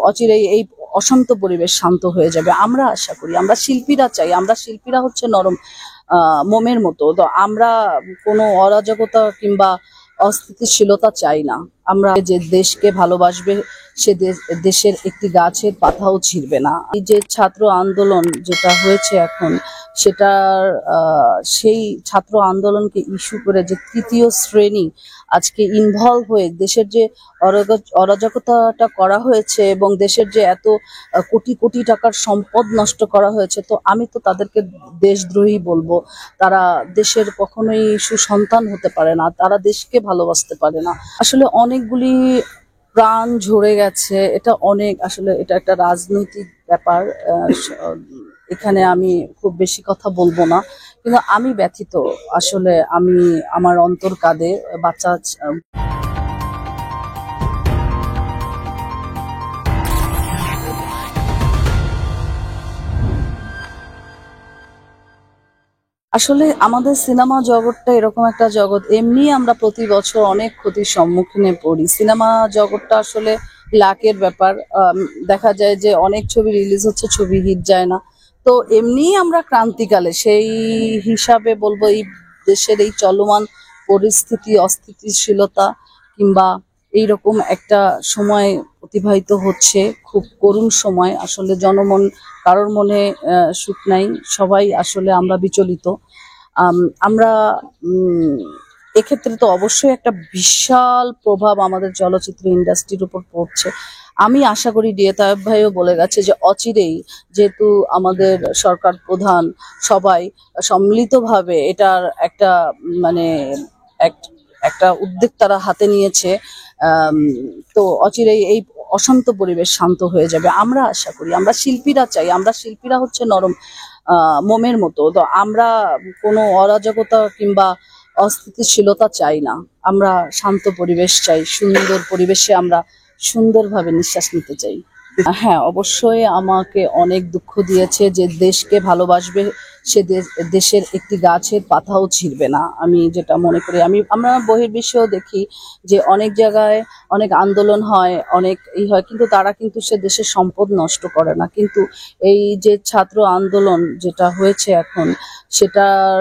অচিরেই এই অশান্ত পরিবেশ শান্ত হয়ে যাবে আমরা আশা করি। আমরা শিল্পীরা চাই, আমরা শিল্পীরা হচ্ছে নরম মোমের মতো। তো আমরা কোনো অরাজকতা কিংবা অস্থিতিশীলতা চাই না। আমরা যে দেশকে ভালোবাসবে সে দেশের একটি গাছের পাতাও ছিঁড়বে না। এই যে ছাত্র আন্দোলন যেটা হয়েছে এখন, সেটার সেই ছাত্র আন্দোলনকে ইস্যু করে যে তৃতীয় শ্রেণী আজকে ইনভলভ হয়ে দেশের যে অরাজকতাটা করা হয়েছে এবং দেশের যে এত কোটি কোটি টাকার সম্পদ নষ্ট করা হয়েছে, তো আমি তো তাদেরকে দেশদ্রোহী বলবো। তারা দেশের কখনোই সুসন্তান হতে পারে না, তারা দেশকে ভালোবাসতে পারে না। আসলে অনেকগুলি প্রাণ ঝরে গেছে, এটা অনেক, আসলে এটা একটা রাজনৈতিক ব্যাপার। এখানে আমি খুব বেশি কথা বলবো না, কিন্তু আমি ব্যথিত। আসলে আমি, আমার অন্তর কাঁদে। বাচ্চা আসলে আমাদের সিনেমা জগৎটা এরকম একটা জগৎ, এমনি আমরা প্রতি বছর অনেক ক্ষতির সম্মুখীনে পড়ি। সিনেমা জগৎটা আসলে লাকের ব্যাপার। দেখা যায় যে অনেক ছবি রিলিজ হচ্ছে, ছবি হিট যায় না। তো এমনি আমরা ক্রান্তিকালে, সেই হিসাবে বলবো এই দেশের এই চলমান পরিস্থিতি, অস্থিতিশীলতা কিংবা এইরকম একটা সময় অতিবাহিত হচ্ছে, খুব করুণ সময়। আসলে জনমন, কারোর মনে সুখ নাই, সবাই আসলে আমরা বিচলিত। আমরা এক্ষেত্রে তো অবশ্যই একটা বিশাল প্রভাব আমাদের চলচ্চিত্র ইন্ডাস্ট্রির উপর পড়ছে। আমি আশা করি ডিএ তায়েব ভাইও বলে গেছে যে অচিরেই, যেহেতু আমাদের সরকার প্রধান সবাই সম্মিলিতভাবে এটার একটা মানে একটা উদ্যোগ তারা হাতে নিয়েছে, তো অচিরেই এই অশান্ত পরিবেশ শান্ত হয়ে যাবে আমরা আশা করি। আমরা শিল্পীরা চাই, আমরা শিল্পীরা হচ্ছে নরম মোমের মতো। তো আমরা কোনো অরাজকতা কিংবা অস্থিতিশীলতা চাই না। আমরা শান্ত পরিবেশ চাই, সুন্দর পরিবেশে আমরা সুন্দরভাবে নিঃশ্বাস নিতে চাই। হ্যাঁ, অবশ্যই আমাকে অনেক দুঃখ দিয়েছে যে দেশকে ভালোবাসবে সে দেশের একটি গাছের পাতাও ছিঁড়বে না। আমি যেটা মনে করি, আমরা বহির্বিশ্বেও দেখি যে অনেক জায়গায় অনেক আন্দোলন হয়, অনেক হয়, কিন্তু তারা কিন্তু সে দেশের সম্পদ নষ্ট করে না। কিন্তু এই যে ছাত্র আন্দোলন যেটা হয়েছে এখন, সেটার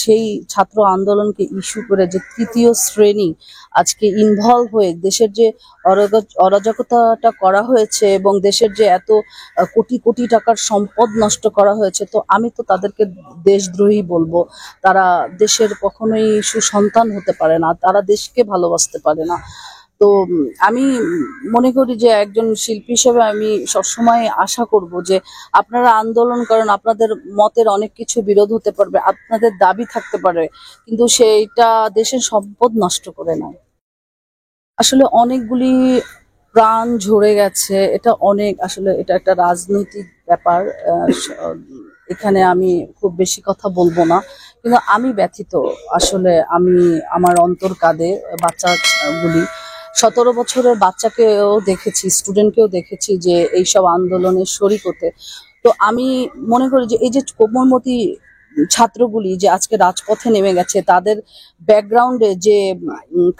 সেই ছাত্র আন্দোলনকে ইস্যু করে যে তৃতীয় শ্রেণী আজকে ইনভলভ হয়ে দেশের যে অরাজকতাটা করা হয়েছে এবং দেশের যে এত কোটি কোটি টাকার সম্পদ নষ্ট করা হয়েছে, তো আমি তো তাদেরকে দেশদ্রোহী বলবো। তারা দেশের কখনোই সুসন্তান হতে পারে না, তারা দেশকে ভালোবাসতে পারে না। তো আমি মনে করি যে একজন শিল্পী হিসেবে আমি সবসময় আশা করব যে আপনারা আন্দোলন করেন, আপনাদের মতের অনেক কিছু বিরোধ হতে পারবে, আপনাদের দাবি থাকতে পারে, কিন্তু সেইটা দেশের সম্পদ নষ্ট করে নয়। আসলে অনেকগুলি প্রাণ ঝরে গেছে, এটা অনেক, আসলে এটা একটা রাজনৈতিক ব্যাপার। এখানে আমি খুব বেশি কথা বলবো না, কিন্তু আমি ব্যথিত। আসলে আমি, আমার অন্তর কাঁদে। বাচ্চাগুলি, 17 বছরের বাচ্চাকেও দেখেছি, স্টুডেন্টকেও দেখেছি যে এইসব আন্দোলনে শরিক হতে। তো আমি মনে করি যে এই যে কোমলমতি ছাত্রগুলি যে আজকে রাজপথে নেমে গেছে, তাদের ব্যাকগ্রাউন্ডে যে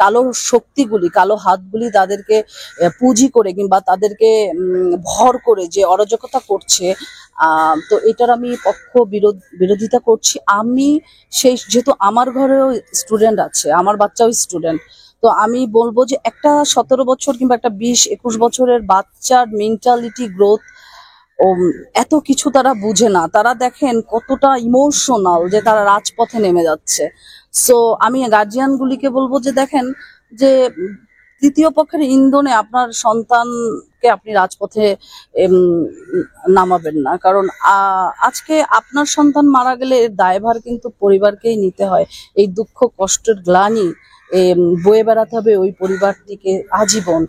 কালো শক্তিগুলি, কালো হাতগুলি তাদেরকে পুঁজি করে কিংবা তাদেরকে ভর করে যে অরাজকতা করছে, তো এটার আমি বিরোধিতা করছি। আমি সেই, যেহেতু আমার ঘরেও স্টুডেন্ট আছে, আমার বাচ্চাও স্টুডেন্ট, তো আমি বলবো যে একটা 17 বছর কিংবা একটা 20-21 বছরের বাচ্চার মেন্টালিটি গ্রোথ, এত কিছু তারা বুঝে না। তারা দেখেন কতটা ইমোশনাল যে তারা রাজপথে নেমে যাচ্ছে। সো আমি গার্জিয়ানগুলিকে বলবো যে দেখেন যে তৃতীয় পক্ষের ইন্ধনে আপনার সন্তানকে আপনি রাজপথে নামাবেন না, কারণ আজকে আপনার সন্তান মারা গেলে এর দায়ভার কিন্তু পরিবারকেই নিতে হয়। এই দুঃখ কষ্টের গ্লানি বয়ে বেড়াতে হবে ওই পরিবারটিকে আজীবন।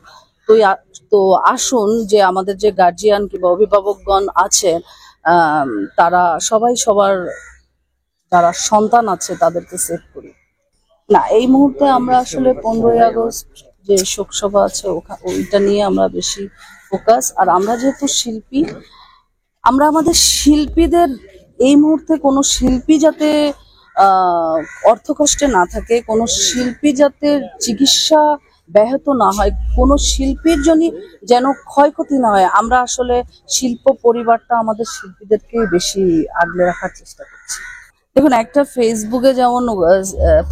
তো আসুন যে আমাদের যে গার্জিয়ান কিংবা অভিভাবকগণ আছে, তারা সবাই সবার যারা সন্তান আছে তাদেরকে সেভ করি। না, এই মুহূর্তে আমরা আসলে 15ই আগস্ট যে শোকসভা আছে ওইটা নিয়ে আমরা বেশি ফোকাস। আর আমরা যেহেতু শিল্পী, আমরা আমাদের শিল্পীদের এই মুহূর্তে কোনো শিল্পী যাতে অর্থকষ্টে না থাকে, কোনো শিল্পী যাতে চিকিৎসা ব্যাহত না হয়, কোনো শিল্পীর জন্য যেন ক্ষয়ক্ষতি না হয়। আমরা আসলে শিল্প পরিবারটা আমাদের শিল্পীদেরকে বেশি আগলে রাখার চেষ্টা করছি। দেখুন, একটা ফেসবুকে যেমন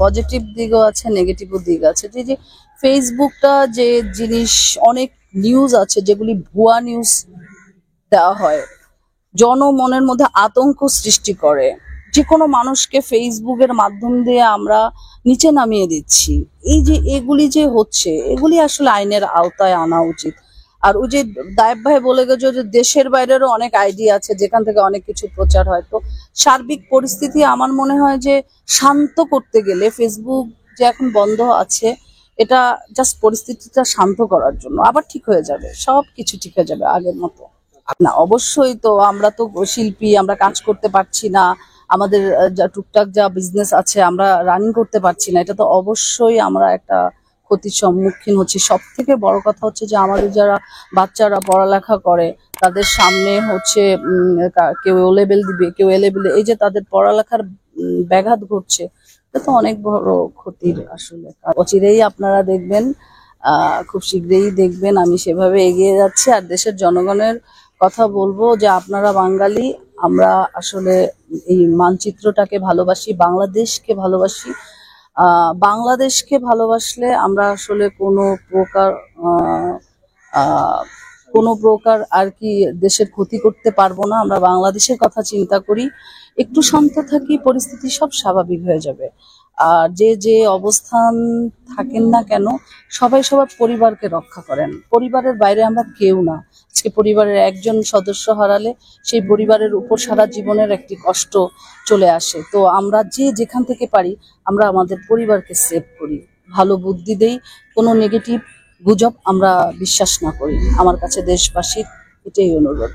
পজিটিভ দিকও আছে, নেগেটিভ দিক আছে। যে যে ফেসবুকটা যে জিনিস, অনেক নিউজ আছে যেগুলি ভুয়া নিউজ দেওয়া হয়, জনমনের মধ্যে আতঙ্ক সৃষ্টি করে। যে কোনো মানুষকে ফেসবুকের মাধ্যম দিয়ে আমরা নিচে নামিয়ে দিচ্ছি। এই যে এগুলি যে হচ্ছে, এগুলি আসলে আইনের আওতায় আনা উচিত। আর ওই যে দায়েব ভাই বলে গেছে যে দেশের বাইরেরও অনেক আইডি আছে যেখান থেকে অনেক কিছু প্রচার হয়। তো সার্বিক পরিস্থিতি আমার মনে হয় যে শান্ত করতে গেলে ফেসবুক যে এখন বন্ধ আছে, এটা জাস্ট পরিস্থিতিটা শান্ত করার জন্য। আবার ঠিক হয়ে যাবে, সব কিছু ঠিক হয়ে যাবে আগের মতো। না, অবশ্যই। তো আমরা তো শিল্পী, আমরা কাজ করতে পারছি না, আমাদের যা টুকটাক যা বিজনেস আছে আমরা রানিং করতে পারছি না। এটা তো অবশ্যই আমরা একটা ক্ষতির সম্মুখীন হচ্ছি। সব থেকে বড় কথা হচ্ছে যে আমাদের যারা বাচ্চারা পড়ালেখা করে, তাদের সামনে হচ্ছে কেউ ও লেভেল দিবে, কেউ এ লেভেল, এই যে তাদের পড়ালেখার ব্যাঘাত ঘটছে। এটা তো অনেক বড় ক্ষতির আসলে। অচিরেই আপনারা দেখবেন, খুব শীঘ্রই দেখবেন আমি সেভাবে এগিয়ে যাচ্ছি। আর দেশের জনগণের কথা বলবো যে আপনারা বাঙালি, আমরা আসলে এই মানচিত্রটাকে ভালোবাসি, বাংলাদেশকে ভালোবাসি। বাংলাদেশকে ভালোবাসলে আমরা আসলে আহ, আহ, কোনো প্রকার আর কি দেশের ক্ষতি করতে পারবো না। আমরা বাংলাদেশের কথা চিন্তা করি, একটু শান্ত থাকি, পরিস্থিতি সব স্বাভাবিক হয়ে যাবে। আর যে যে অবস্থান থাকেন না কেন, সবাই সবার পরিবারকে রক্ষা করেন। পরিবারের বাইরে আমরা কেউ না। আজকে পরিবারের একজন সদস্য হারালে সেই পরিবারের উপর সারা জীবনের একটি কষ্ট চলে আসে। তো আমরা যে যেখান থেকে পারি আমরা আমাদের পরিবারকে সেভ করি, ভালো বুদ্ধি দেই, কোনো নেগেটিভ গুজব আমরা বিশ্বাস না করি। আমার কাছে দেশবাসীর এটাই অনুরোধ।